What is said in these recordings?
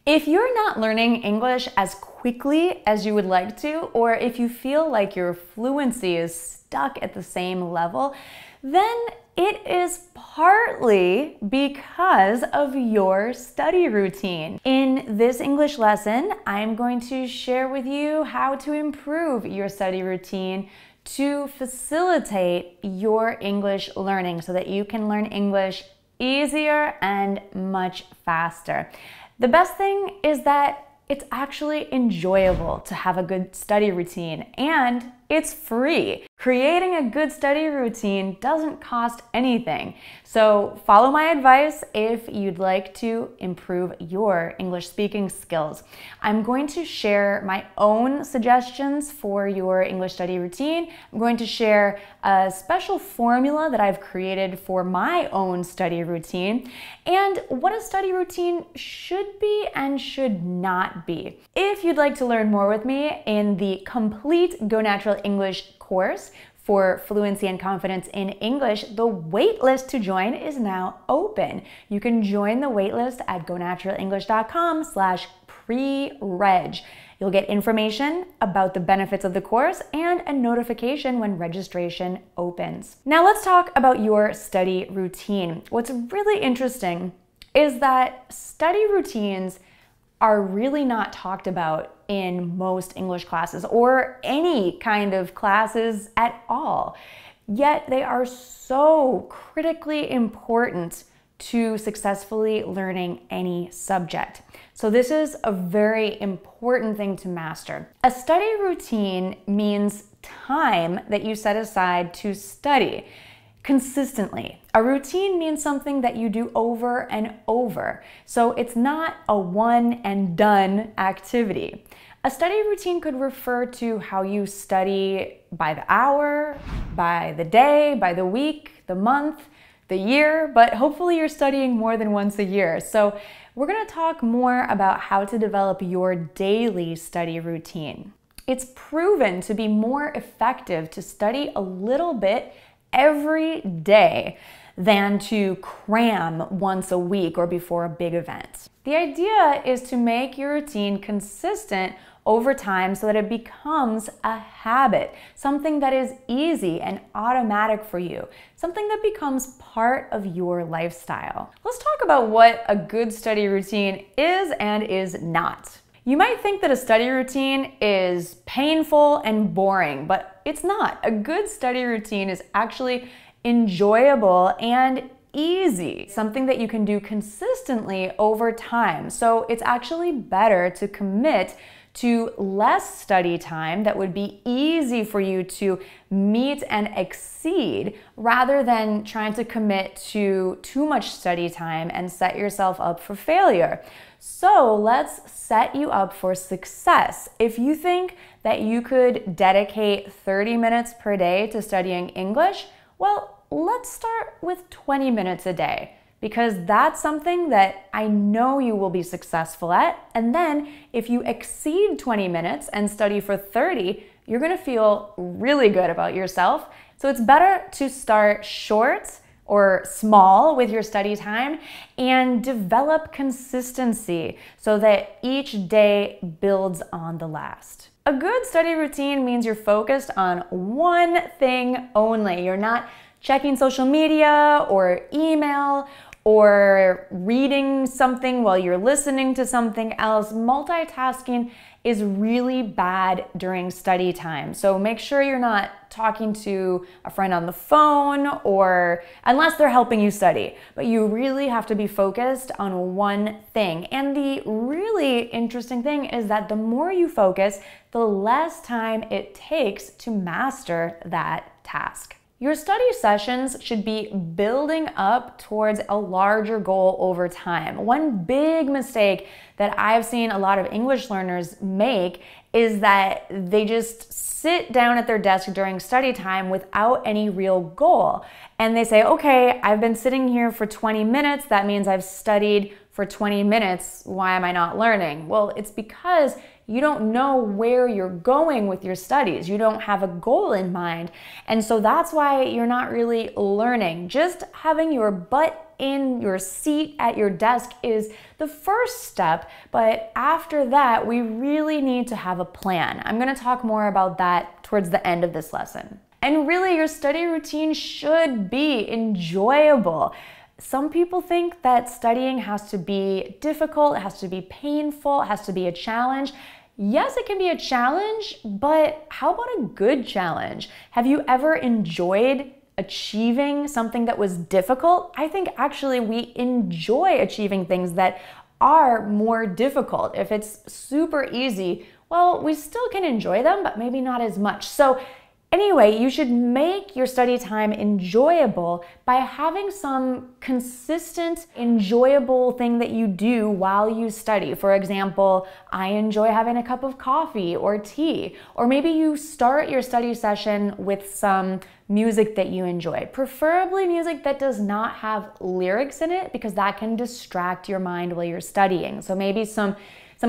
If you're not learning English as quickly as you would like to, or if you feel like your fluency is stuck at the same level, then it is partly because of your study routine. In this English lesson, I'm going to share with you how to improve your study routine to facilitate your English learning so that you can learn English easier and much faster. The best thing is that it's actually enjoyable to have a good study routine, and it's free. Creating a good study routine doesn't cost anything. So follow my advice if you'd like to improve your English speaking skills. I'm going to share my own suggestions for your English study routine. I'm going to share a special formula that I've created for my own study routine and what a study routine should be and should not be. If you'd like to learn more with me in the complete Go Natural English course for fluency and confidence in English, the waitlist to join is now open. You can join the waitlist at gonaturalelenglish.com/pre-reg. You'll get information about the benefits of the course and a notification when registration opens. Now let's talk about your study routine. What's really interesting is that study routines are really not talked about in most English classes or any kind of classes at all. Yet they are so critically important to successfully learning any subject. So this is a very important thing to master. A study routine means time that you set aside to study consistently. A routine means something that you do over and over. So it's not a one and done activity. A study routine could refer to how you study by the hour, by the day, by the week, the month, the year, but hopefully you're studying more than once a year. So we're going to talk more about how to develop your daily study routine. It's proven to be more effective to study a little bit every day than to cram once a week or before a big event. The idea is to make your routine consistent over time so that it becomes a habit, something that is easy and automatic for you, something that becomes part of your lifestyle. Let's talk about what a good study routine is and is not. You might think that a study routine is painful and boring, but it's not. A good study routine is actually enjoyable and easy, something that you can do consistently over time. So it's actually better to commit to less study time that would be easy for you to meet and exceed rather than trying to commit to too much study time and set yourself up for failure. So let's set you up for success. If you think that you could dedicate 30 minutes per day to studying English, well, let's start with 20 minutes a day, because that's something that I know you will be successful at. And then if you exceed 20 minutes and study for 30, you're gonna feel really good about yourself. So it's better to start short or small with your study time and develop consistency so that each day builds on the last. A good study routine means you're focused on one thing only. You're not checking social media or email or reading something while you're listening to something else. Multitasking is really bad during study time. So make sure you're not talking to a friend on the phone or unless they're helping you study, but you really have to be focused on one thing. And the really interesting thing is that the more you focus, the less time it takes to master that task. Your study sessions should be building up towards a larger goal over time. One big mistake that I've seen a lot of English learners make is that they just sit down at their desk during study time without any real goal. And they say, okay, I've been sitting here for 20 minutes. That means I've studied for 20 minutes. Why am I not learning? Well, it's because you don't know where you're going with your studies. You don't have a goal in mind. And so that's why you're not really learning. Just having your butt in your seat at your desk is the first step, but after that, we really need to have a plan. I'm going to talk more about that towards the end of this lesson. And really, your study routine should be enjoyable. Some people think that studying has to be difficult, it has to be painful, it has to be a challenge. Yes, it can be a challenge, but how about a good challenge? Have you ever enjoyed achieving something that was difficult? I think actually we enjoy achieving things that are more difficult. If it's super easy, well, we still can enjoy them, but maybe not as much. So anyway, you should make your study time enjoyable by having some consistent, enjoyable thing that you do while you study. For example, I enjoy having a cup of coffee or tea, or maybe you start your study session with some music that you enjoy, preferably music that does not have lyrics in it because that can distract your mind while you're studying. So maybe some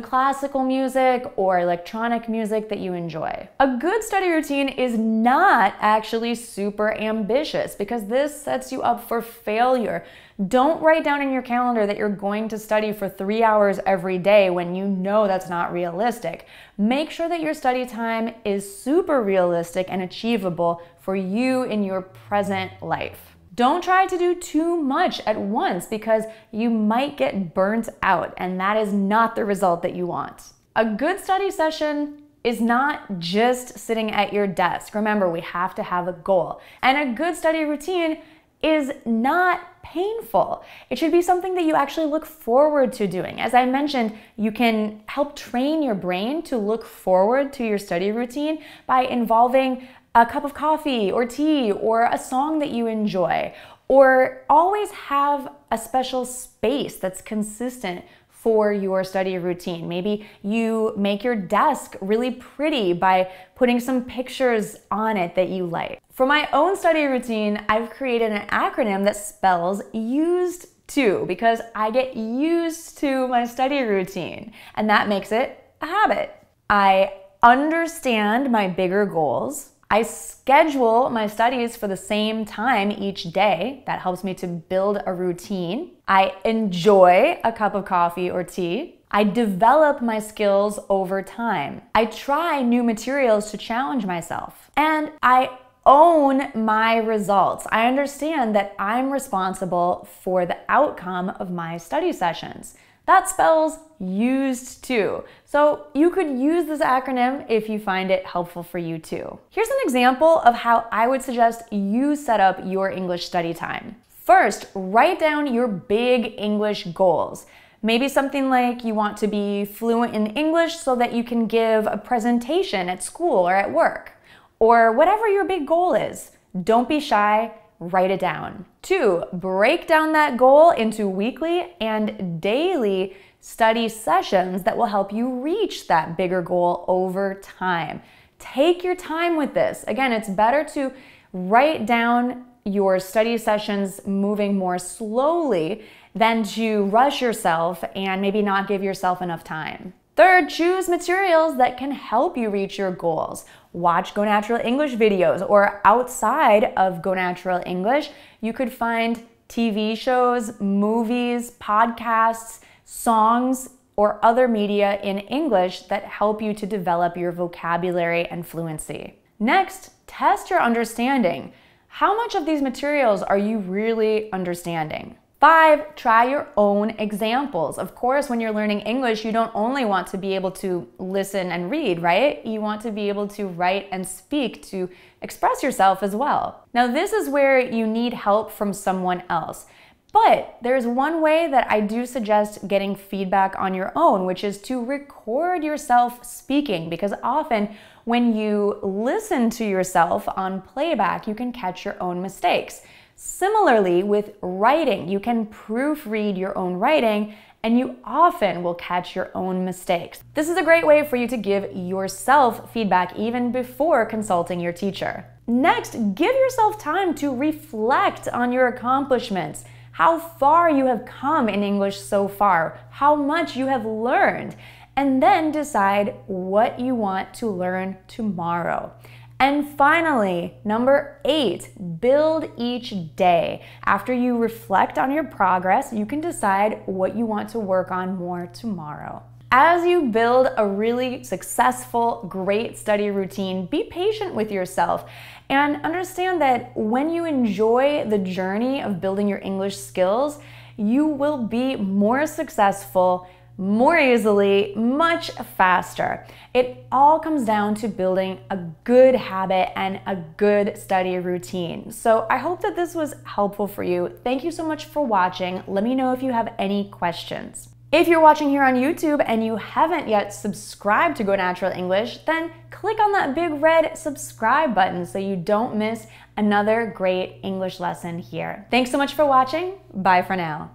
classical music or electronic music that you enjoy. A good study routine is not actually super ambitious because this sets you up for failure. Don't write down in your calendar that you're going to study for 3 hours every day when you know that's not realistic. Make sure that your study time is super realistic and achievable for you in your present life. Don't try to do too much at once because you might get burnt out, and that is not the result that you want. A good study session is not just sitting at your desk. Remember, we have to have a goal. And a good study routine is not painful. It should be something that you actually look forward to doing. As I mentioned, you can help train your brain to look forward to your study routine by involving a cup of coffee or tea or a song that you enjoy, or always have a special space that's consistent for your study routine. Maybe you make your desk really pretty by putting some pictures on it that you like. For my own study routine, I've created an acronym that spells used to because I get used to my study routine, and that makes it a habit. I understand my bigger goals. I schedule my studies for the same time each day. That helps me to build a routine. I enjoy a cup of coffee or tea. I develop my skills over time. I try new materials to challenge myself. And I own my results. I understand that I'm responsible for the outcome of my study sessions. That spells used to. So you could use this acronym if you find it helpful for you too. Here's an example of how I would suggest you set up your English study time. First, write down your big English goals. Maybe something like you want to be fluent in English so that you can give a presentation at school or at work, or whatever your big goal is. Don't be shy. Write it down. 2, break down that goal into weekly and daily study sessions that will help you reach that bigger goal over time. Take your time with this. Again, it's better to write down your study sessions moving more slowly than to rush yourself and maybe not give yourself enough time. 3rd, choose materials that can help you reach your goals. Watch Go Natural English videos, or outside of Go Natural English, you could find TV shows, movies, podcasts, songs, or other media in English that help you to develop your vocabulary and fluency. Next, test your understanding. How much of these materials are you really understanding? 5, try your own examples. Of course, when you're learning English, you don't only want to be able to listen and read, right? You want to be able to write and speak to express yourself as well. Now, this is where you need help from someone else. But there's one way that I do suggest getting feedback on your own, which is to record yourself speaking, because often when you listen to yourself on playback, you can catch your own mistakes. Similarly, with writing, you can proofread your own writing and you often will catch your own mistakes. This is a great way for you to give yourself feedback even before consulting your teacher. Next, give yourself time to reflect on your accomplishments, how far you have come in English so far, how much you have learned. and then decide what you want to learn tomorrow. And finally, number 8, build each day. After you reflect on your progress, you can decide what you want to work on more tomorrow. As you build a really successful, great study routine, be patient with yourself and understand that when you enjoy the journey of building your English skills, you will be more successful more easily, much faster. It all comes down to building a good habit and a good study routine. So I hope that this was helpful for you. Thank you so much for watching. Let me know if you have any questions. If you're watching here on YouTube and you haven't yet subscribed to Go Natural English, then click on that big red subscribe button so you don't miss another great English lesson here. Thanks so much for watching. Bye for now.